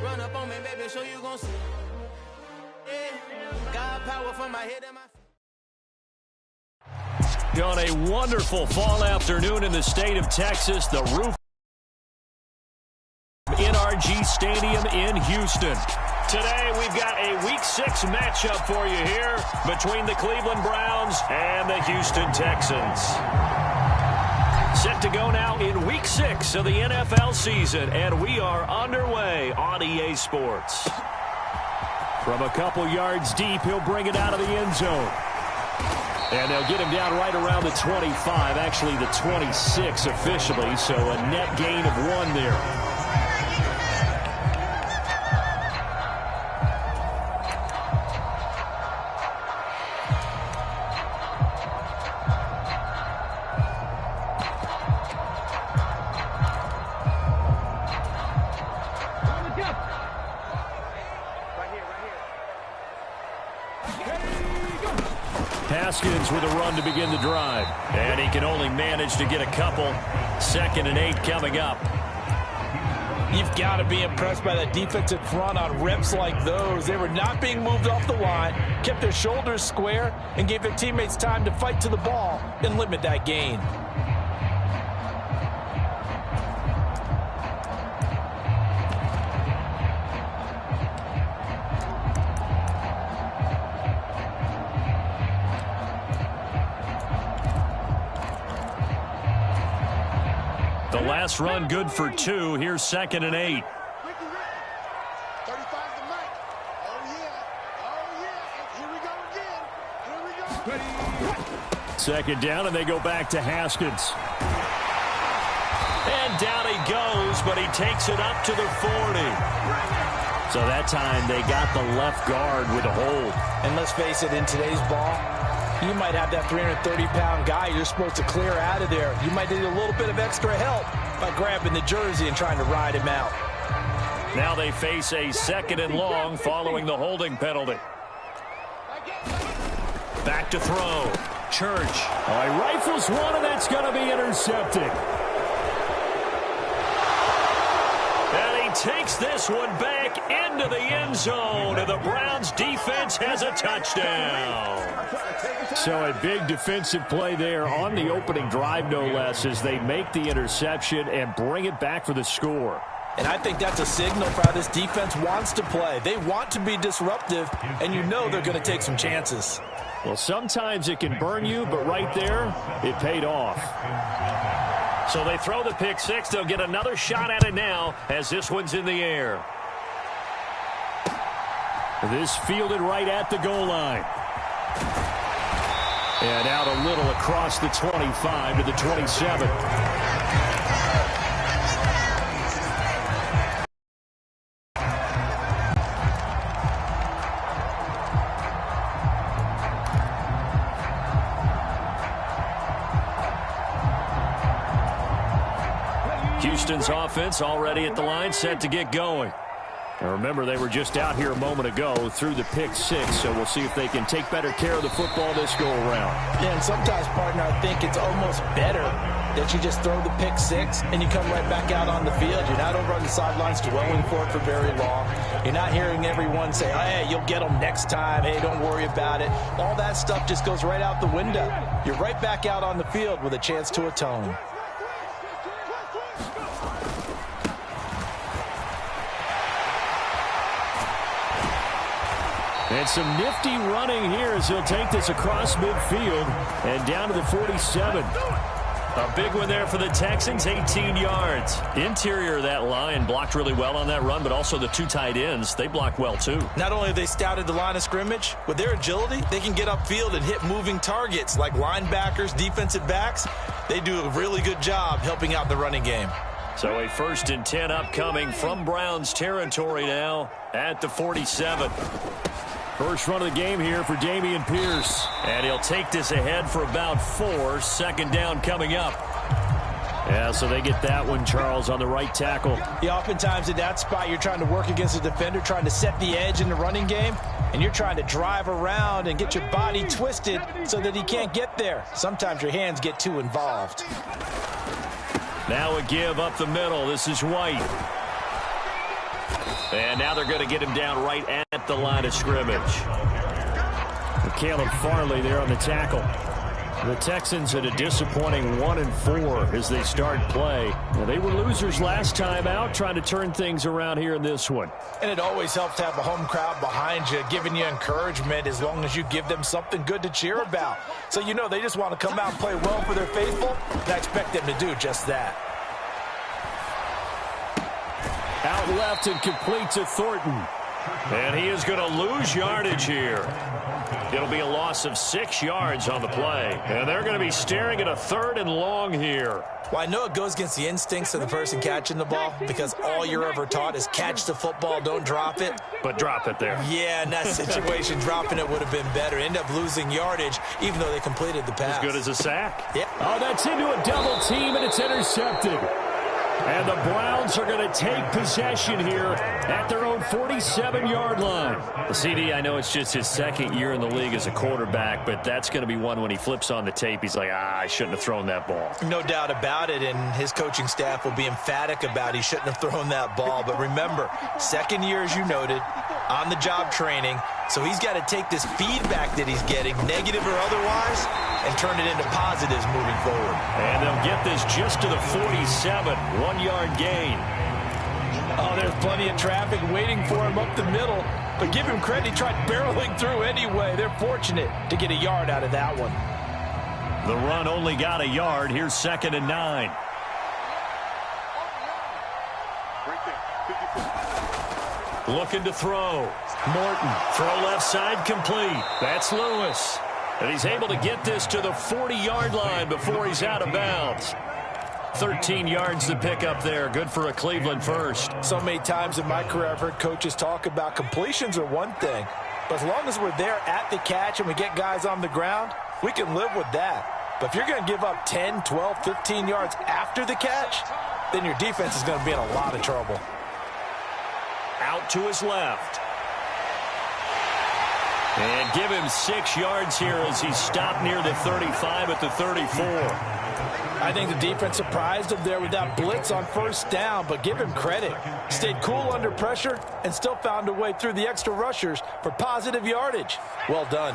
run up on me, baby, so you gon' see. Yeah. God power from my head and my feet. On a wonderful fall afternoon in the state of Texas, the roof NRG Stadium in Houston. Today, we've got a Week 6 matchup for you here between the Cleveland Browns and the Houston Texans. Set to go now in Week 6 of the NFL season, and we are underway on EA Sports. From a couple yards deep, he'll bring it out of the end zone. And they'll get him down right around the 25, actually the 26 officially, so a net gain of 1 there. Haskins with a run to begin the drive. And he can only manage to get a couple. 2nd and 8 coming up. You've got to be impressed by that defensive front on reps like those. They were not being moved off the line, kept their shoulders square, and gave their teammates time to fight to the ball and limit that gain. The last run good for 2. Here's 2nd and 8. 35 to Mike. Oh, yeah. Here we go again. Here we go. 2nd down, and they go back to Haskins. And down he goes, but he takes it up to the 40. So that time they got the left guard with a hold. And let's face it, in today's ball, you might have that 330-pound guy you're supposed to clear out of there. You might need a little bit of extra help by grabbing the jersey and trying to ride him out. Now they face a 2nd and long following the holding penalty. Back to throw. Church. Oh, he rifles one, and that's going to be intercepted. And he takes this one back into the end zone, and the Browns defense has a touchdown. So a big defensive play there on the opening drive, no less, as they make the interception and bring it back for the score. And I think that's a signal for how this defense wants to play. They want to be disruptive, and you know they're going to take some chances. Well, sometimes it can burn you, but right there, it paid off. So they throw the pick 6. They'll get another shot at it now as this one's in the air. This fielded right at the goal line. And out a little across the 25 to the 27. Houston's offense already at the line, set to get going. And remember, they were just out here a moment ago through the pick 6, so we'll see if they can take better care of the football this go-around. Yeah, and sometimes, partner, I think it's almost better that you just throw the pick 6 and you come right back out on the field. You're not over on the sidelines dwelling for it for very long. You're not hearing everyone say, hey, you'll get them next time. Hey, don't worry about it. All that stuff just goes right out the window. You're right back out on the field with a chance to atone. And some nifty running here as he'll take this across midfield and down to the 47. A big one there for the Texans, 18 yards. Interior of that line blocked really well on that run, but also the 2 tight ends, they blocked well too. Not only have they scouted the line of scrimmage, with their agility, they can get upfield and hit moving targets like linebackers, defensive backs. They do a really good job helping out the running game. So a 1st and 10 upcoming from Browns territory now at the 47. First run of the game here for Dameon Pierce. And he'll take this ahead for about 4. 2nd down coming up. Yeah, so they get that one, Charles, on the right tackle. Yeah, oftentimes in that spot, you're trying to work against a defender, trying to set the edge in the running game, and you're trying to drive around and get your body twisted so that he can't get there. Sometimes your hands get too involved. Now a give up the middle. This is White. And now they're going to get him down right at the line of scrimmage. Caleb Farley there on the tackle. The Texans at a disappointing 1-4 as they start play. Now, they were losers last time out, trying to turn things around here in this one. And it always helps to have a home crowd behind you, giving you encouragement as long as you give them something good to cheer about. So you know they just want to come out and play well for their faithful, and I expect them to do just that. Out left and complete to Thornton. And he is going to lose yardage here. It'll be a loss of 6 yards on the play. And they're going to be staring at a 3rd and long here. Well, I know it goes against the instincts of the person catching the ball because all you're ever taught is catch the football, don't drop it. But drop it there. Yeah, in that situation, dropping it would have been better. End up losing yardage, even though they completed the pass. As good as a sack. Yeah. Oh, that's into a double team, and it's intercepted. And the Browns are going to take possession here at their own 47-yard line. The CD, I know it's just his 2nd year in the league as a quarterback, but that's going to be one when he flips on the tape. He's like, I shouldn't have thrown that ball. No doubt about it, and his coaching staff will be emphatic about he shouldn't have thrown that ball. But remember, 2nd year, as you noted, on-the-job training, so he's got to take this feedback that he's getting, negative or otherwise, and turn it into positives moving forward. And they'll get this just to the 47, 1-yard gain. Oh, there's plenty of traffic waiting for him up the middle, but give him credit, he tried barreling through anyway. They're fortunate to get a yard out of that one. The run only got a yard. Here's 2nd and 9. Looking to throw. Morton, throw left side, complete. That's Lewis. And he's able to get this to the 40-yard line before he's out of bounds. 13 yards to pick up there. Good for a Cleveland first. So many times in my career I've heard coaches talk about completions are one thing, but as long as we're there at the catch and we get guys on the ground, we can live with that. But if you're going to give up 10, 12, 15 yards after the catch, then your defense is going to be in a lot of trouble. Out to his left. And give him 6 yards here as he's stopped near the 35 at the 34. I think the defense surprised him there with that blitz on 1st down, but give him credit. Stayed cool under pressure and still found a way through the extra rushers for positive yardage. Well done.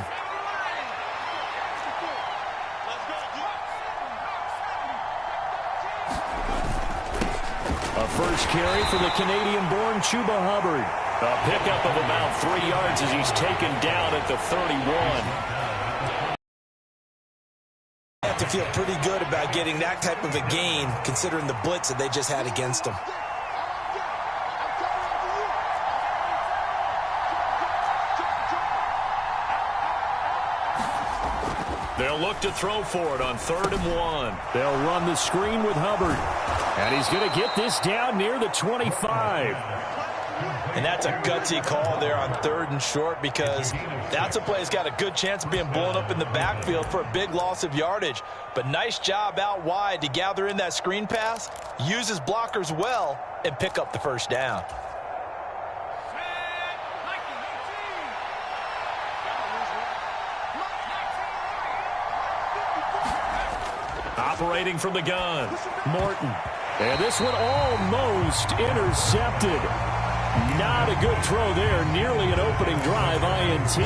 A first carry for the Canadian-born Chuba Hubbard. A pickup of about 3 yards as he's taken down at the 31. Have to feel pretty good about getting that type of a gain considering the blitz that they just had against them. They'll look to throw for it on 3rd and 1. They'll run the screen with Hubbard. And he's going to get this down near the 25. And that's a gutsy call there on 3rd and short because that's a play that's got a good chance of being blown up in the backfield for a big loss of yardage. But nice job out wide to gather in that screen pass, use his blockers well, and pick up the 1st down. Operating from the gun, Morton. And this one almost intercepted. Not a good throw there. Nearly an opening drive INT.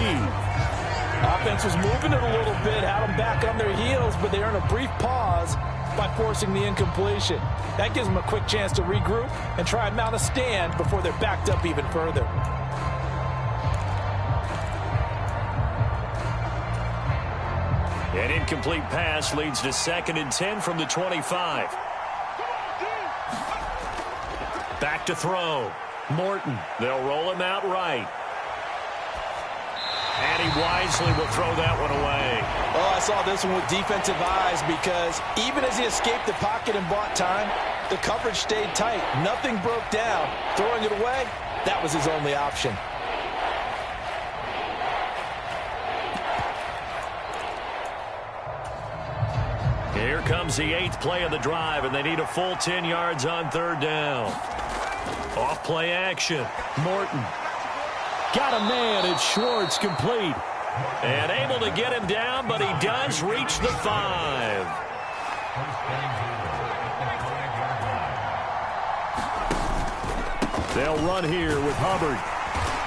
Offense was moving it a little bit, had them back on their heels, but they earn a brief pause by forcing the incompletion. That gives them a quick chance to regroup and try and mount a stand before they're backed up even further. An incomplete pass leads to 2nd and 10 from the 25. Back to throw. Morton. They'll roll him out right. And he wisely will throw that one away. Oh, I saw this one with defensive eyes because even as he escaped the pocket and bought time, the coverage stayed tight. Nothing broke down. Throwing it away, that was his only option. Here comes the 8th play of the drive, and they need a full 10 yards on 3rd down. Off play action. Morton. Got a man. It's Schwartz, complete. And able to get him down, but he does reach the 5. They'll run here with Hubbard.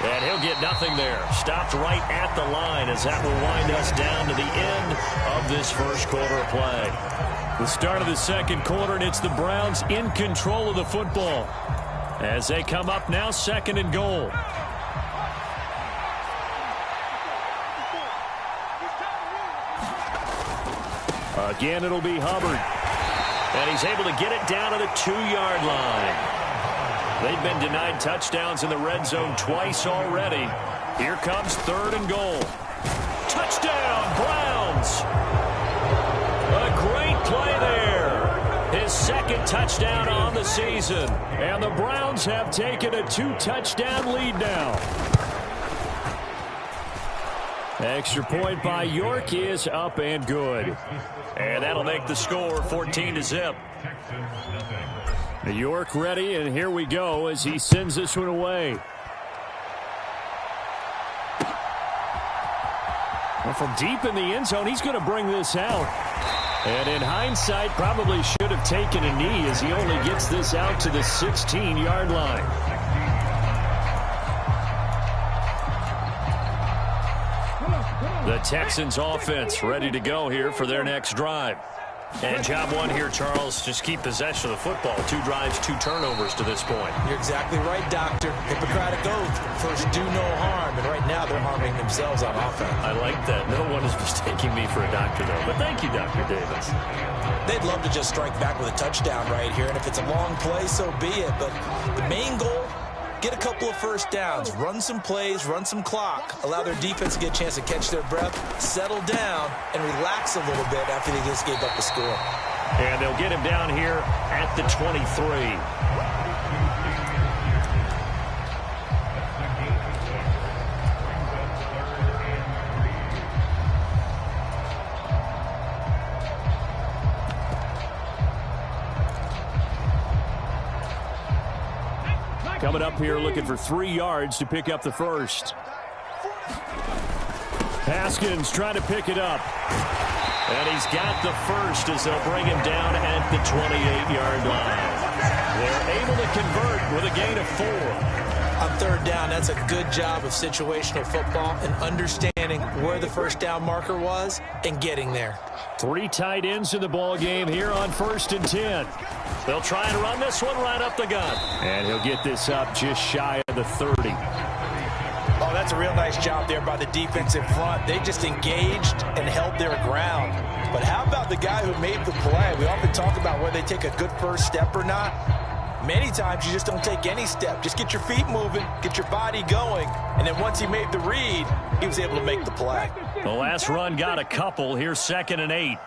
And he'll get nothing there. Stopped right at the line as that will wind us down to the end of this first quarter of play. The start of the second quarter, and it's the Browns in control of the football as they come up now 2nd and goal. Again, it'll be Hubbard. And he's able to get it down to the 2-yard line. They've been denied touchdowns in the red zone twice already. Here comes 3rd and goal. Touchdown, Browns! A great play there. His 2nd touchdown on the season. And the Browns have taken a 2-touchdown lead now. Extra point by York is up and good. And that'll make the score 14-0. York ready, and here we go as he sends this one away. Well, from deep in the end zone, he's going to bring this out. And in hindsight, probably should have taken a knee as he only gets this out to the 16-yard line. The Texans offense ready to go here for their next drive. And job one here, Charles, just keep possession of the football. 2 drives, 2 turnovers to this point. You're exactly right, Doctor. Hippocratic oath. First, do no harm. And right now, they're harming themselves on offense. I like that. No one is mistaking me for a doctor, though. But thank you, Dr. Davis. They'd love to just strike back with a touchdown right here. And if it's a long play, so be it. But the main goal, get a couple of first downs, run some plays, run some clock, allow their defense to get a chance to catch their breath, settle down, and relax a little bit after they just gave up the score. And they'll get him down here at the 23. Coming up here looking for 3 yards to pick up the first. Haskins trying to pick it up. And he's got the first as they'll bring him down at the 28-yard line. They're able to convert with a gain of 4. On 3rd down, that's a good job of situational football and understanding where the first down marker was and getting there. 3 tight ends in the ball game here on 1st and 10. They'll try and run this one right up the gut. And he'll get this up just shy of the 30. Oh, that's a real nice job there by the defensive front. They just engaged and held their ground. But how about the guy who made the play? We often talk about whether they take a good first step or not. Many times you just don't take any step. Just get your feet moving, get your body going, and then once he made the read, he was able to make the play. The last run got a couple. Here's 2nd and 8.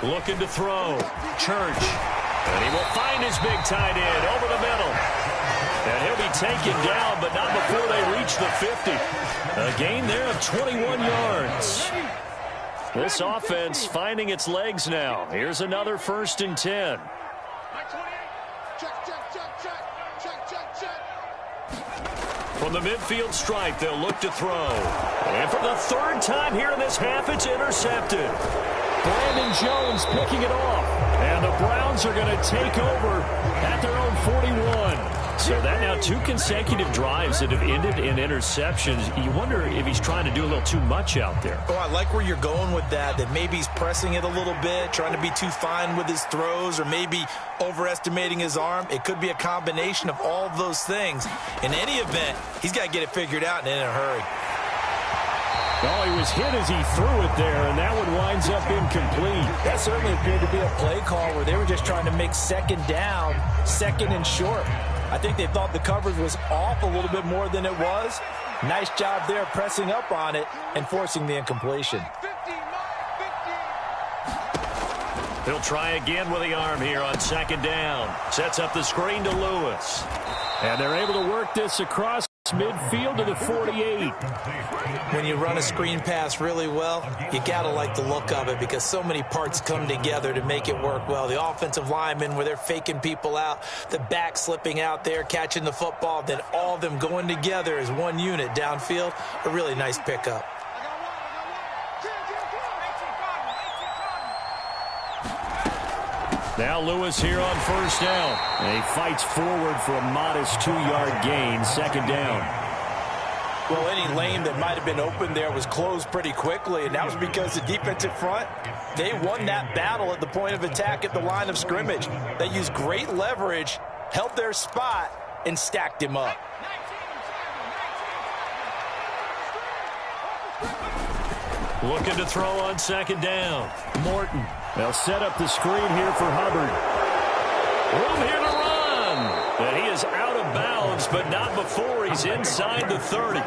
Looking to throw. Church. And he will find his big tight end over the middle. And he'll be taken down, but not before they reach the 50. A gain there of 21 yards. This offense finding its legs now. Here's another 1st and 10. From the midfield stripe, they'll look to throw. And for the 3rd time here in this half, it's intercepted. Brandon Jones picking it off. And the Browns are going to take over at their own 41. So that now 2 consecutive drives that have ended in interceptions. You wonder if he's trying to do a little too much out there. Oh, I like where you're going with that maybe he's pressing it a little bit, trying to be too fine with his throws, or maybe overestimating his arm. It could be a combination of all of those things. In any event, he's got to get it figured out and in a hurry. Oh, he was hit as he threw it there, and that one winds up incomplete. That certainly appeared to be a play call where they were just trying to make 2nd down, 2nd and short. I think they thought the coverage was off a little bit more than it was. Nice job there pressing up on it and forcing the incompletion. He'll try again with the arm here on 2nd down. Sets up the screen to Lewis. And they're able to work this across midfield to the 48. When you run a screen pass really well, you got to like the look of it because so many parts come together to make it work well. The offensive linemen where they're faking people out, the back slipping out there, catching the football, then all of them going together as one unit downfield. A really nice pickup. Now Lewis here on first down. And he fights forward for a modest 2-yard gain, second down. Well, any lane that might have been open there was closed pretty quickly, and that was because the defensive front, they won that battle at the point of attack at the line of scrimmage. They used great leverage, held their spot, and stacked him up. Looking to throw on second down. Morton. They'll set up the screen here for Hubbard. Room here to run. And he is out of bounds, but not before he's inside the 30.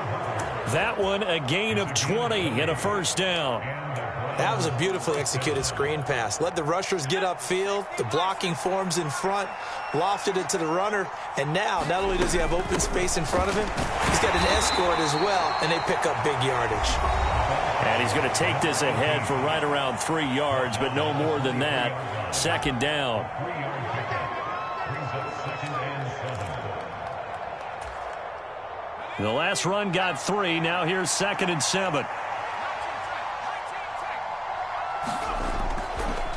That one a gain of 20 and a first down. That was a beautifully executed screen pass. Let the rushers get upfield. The blocking forms in front. Lofted it to the runner. And now, not only does he have open space in front of him, he's got an escort as well, and they pick up big yardage. And he's going to take this ahead for right around 3 yards, but no more than that. Second down. The last run got 3. Now here's 2nd and 7.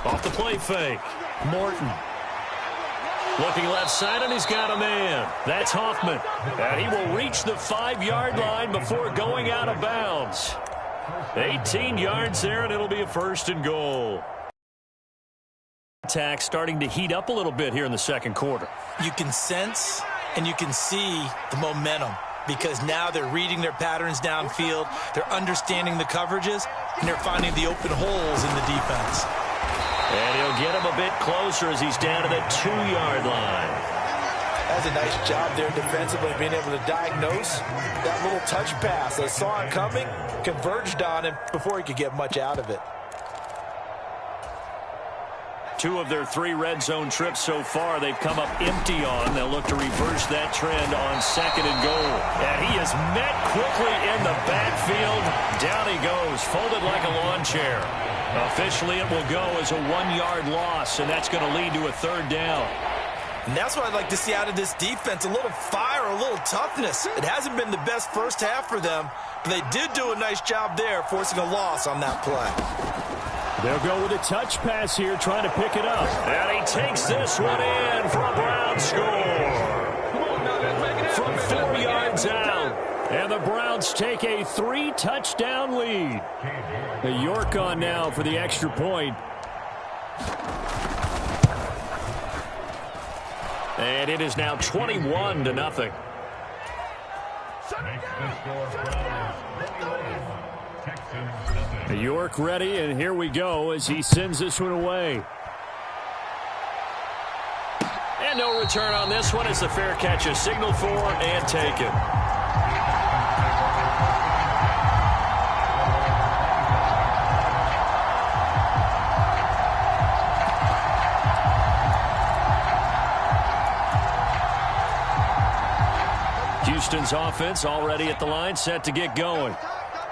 Off the play fake. Morton. Looking left side, and he's got a man. That's Hoffman. And he will reach the 5-yard line before going out of bounds. 18 yards there, and it'll be a first and goal. Attack starting to heat up a little bit here in the second quarter. You can sense and you can see the momentum because now they're reading their patterns downfield, they're understanding the coverages, and they're finding the open holes in the defense. And he'll get him a bit closer as he's down to the 2-yard line. That's a nice job there defensively, being able to diagnose that little touch pass. They saw it coming, converged on him before he could get much out of it. 2 of their 3 red zone trips so far they've come up empty on. They'll look to reverse that trend on 2nd and goal. And he is met quickly in the backfield. Down he goes, folded like a lawn chair. Officially it will go as a 1-yard loss, and that's going to lead to a 3rd down. And that's what I'd like to see out of this defense, a little fire, a little toughness. It hasn't been the best first half for them, but they did do a nice job there, forcing a loss on that play. They'll go with a touch pass here, trying to pick it up. And he takes this one in for a Brown score. From 4 yards out. And the Browns take a 3-touchdown lead. The York on now for the extra point. And it is now 21-0. York ready, and here we go as he sends this one away. And no return on this one as the fair catch is signaled for and taken. Houston's offense already at the line, set to get going.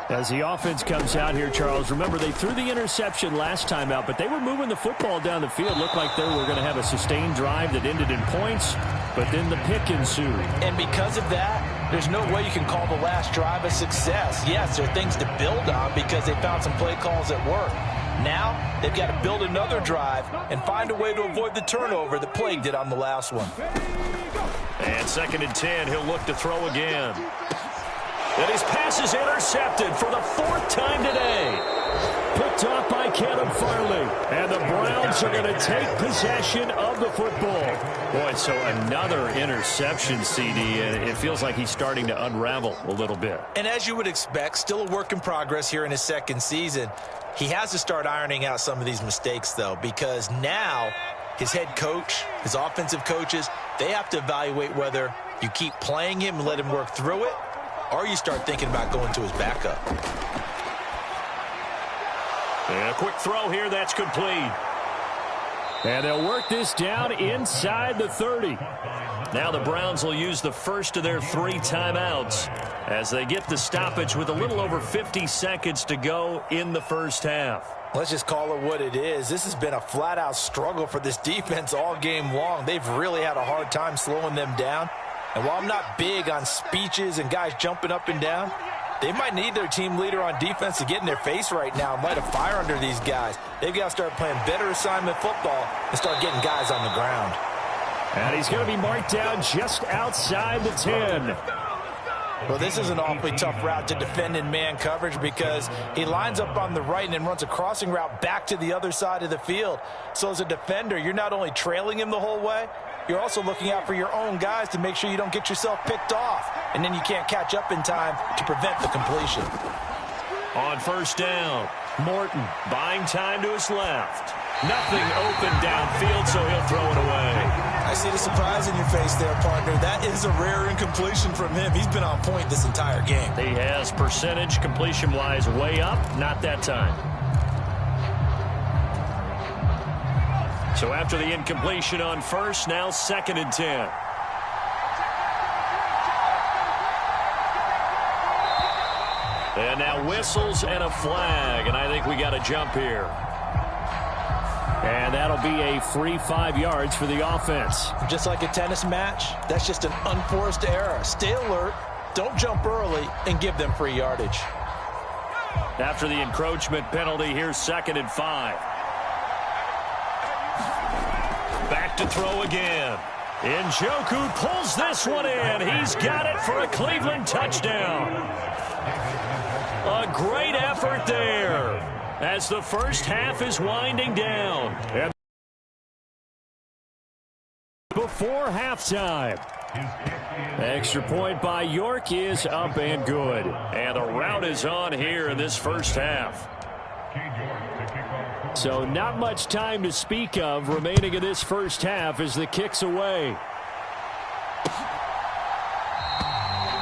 As the offense comes out here, Charles, remember they threw the interception last time out, but they were moving the football down the field. Looked like they were going to have a sustained drive that ended in points, but then the pick ensued. And because of that, there's no way you can call the last drive a success. Yes, there are things to build on because they found some play calls that work. Now, they've got to build another drive and find a way to avoid the turnover that plagued it on the last one. And 2nd and 10, he'll look to throw again. And his pass is intercepted for the 4th time today. Picked off by Caleb Farley. And the Browns are going to take possession of the football. Boy, so another interception, CD, and it feels like he's starting to unravel a little bit. And as you would expect, still a work in progress here in his 2nd season. He has to start ironing out some of these mistakes, though, because now his head coach, his offensive coaches, they have to evaluate whether you keep playing him and let him work through it, or you start thinking about going to his backup. And a quick throw here, that's complete. And they'll work this down inside the 30. Now the Browns will use the first of their 3 timeouts as they get the stoppage with a little over 50 seconds to go in the first half. Let's just call it what it is. This has been a flat-out struggle for this defense all game long. They've really had a hard time slowing them down. And while I'm not big on speeches and guys jumping up and down, They might need their team leader on defense to get in their face right now and light a fire under these guys. They've got to start playing better assignment football and start getting guys on the ground. And he's going to be marked down just outside the 10. Well, this is an awfully tough route to defend in man coverage because he lines up on the right and then runs a crossing route back to the other side of the field. So as a defender, you're not only trailing him the whole way, you're also looking out for your own guys to make sure you don't get yourself picked off. And then you can't catch up in time to prevent the completion. On first down, Morton buying time to his left. Nothing open downfield, so he'll throw it away. I see the surprise in your face there, partner. That is a rare incompletion from him. He's been on point this entire game. He has percentage completion-wise way up, not that time. So after the incompletion on first, now 2nd and 10. And now whistles and a flag, and I think we got a jump here. And that'll be a free 5 yards for the offense. Just like a tennis match, that's just an unforced error. Stay alert, don't jump early, and give them free yardage. After the encroachment penalty, here's 2nd and 5. Back to throw again. Njoku pulls this one in. He's got it for a Cleveland touchdown. A great effort there as the first half is winding down. And before halftime, extra point by York is up and good. And the route is on here in this first half. So not much time to speak of remaining in this first half as the kick's away.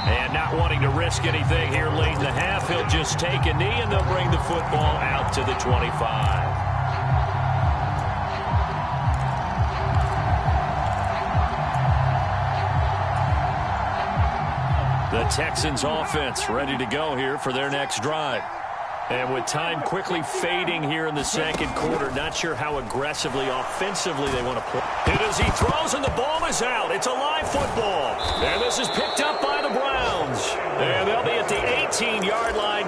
And not wanting to risk anything here late in the half, he'll just take a knee and they'll bring the football out to the 25. The Texans offense ready to go here for their next drive. And with time quickly fading here in the second quarter, not sure how aggressively, offensively they want to play. And as he throws and the ball is out, it's a live football. And this is picked up by the Browns. And they'll be at the 18-yard line.